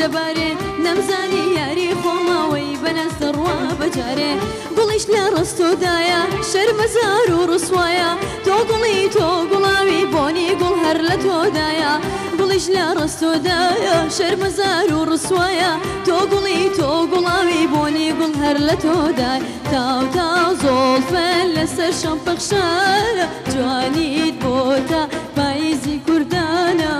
لباري نمزاني ياري خۆماوەی بەنەستە ڕوا بەجارێ گوڵیش لە ڕست و دایە شەرمەزار و ڕسوایە تۆ گوڵی تۆ گوڵاوی بۆنی گوڵ هەر لە تۆدایە گوڵیش لە ڕست و دایە شەرمەزار و ڕسوایە تۆ گوڵی تۆ گوڵاوی بۆنی گوڵ هەر لە تۆدای تاو تاو زۆڵفە لەسەر شەم پەخشانە جوانیت بۆ تا پاییزی کوردانە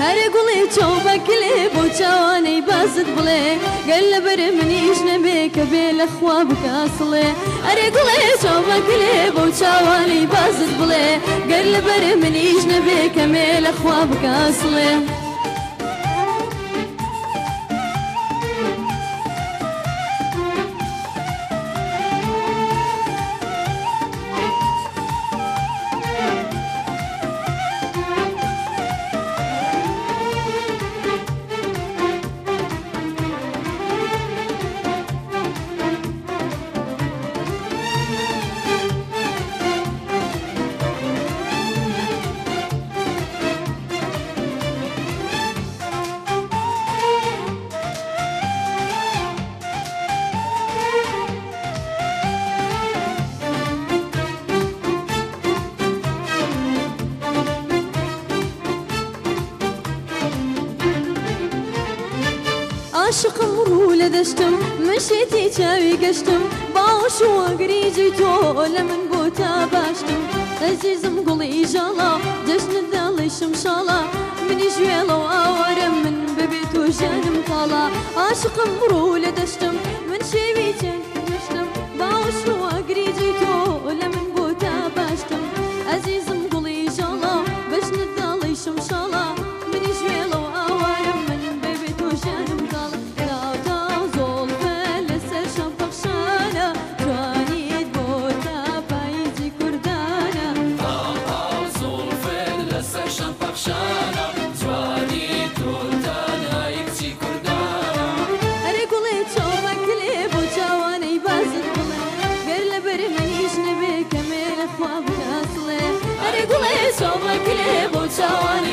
هەرێ گوڵی چۆ بەکلێ بۆ چاوانەی بازت بڵێ گەر لەبەر منیش نەبێ کە بێ لە خوا بکاسڵێ هەرێ گوڵێ چۆ بەکلێ بۆ چاوانەی بازت بڵێ گەر لەبەر منیش نەبێ کە مێ لە خوا بکاسڵێ عاشقم ڕوو لە دەشتم مشێتی چاوی گەشتم باوەش و ئەگریجی تۆ لە من بۆ تا باشتم ئەزیزم گوڵی ژاڵا جەژنت داڵی شمشاڵا منی ژوێڵە و ئاوارە من ببێت و ژیانم کاڵا عاشقم ڕوو لە دەشتم من شێوی چاوی گەشتم باوەش و ئەگریجی تۆ لە من بۆ تا باشتم ئەزیزم گوڵی ژاڵا بەژنت داڵی شمشاڵا منی ژوێڵە و ئاوارە من ببێت و ژیانم کاڵا So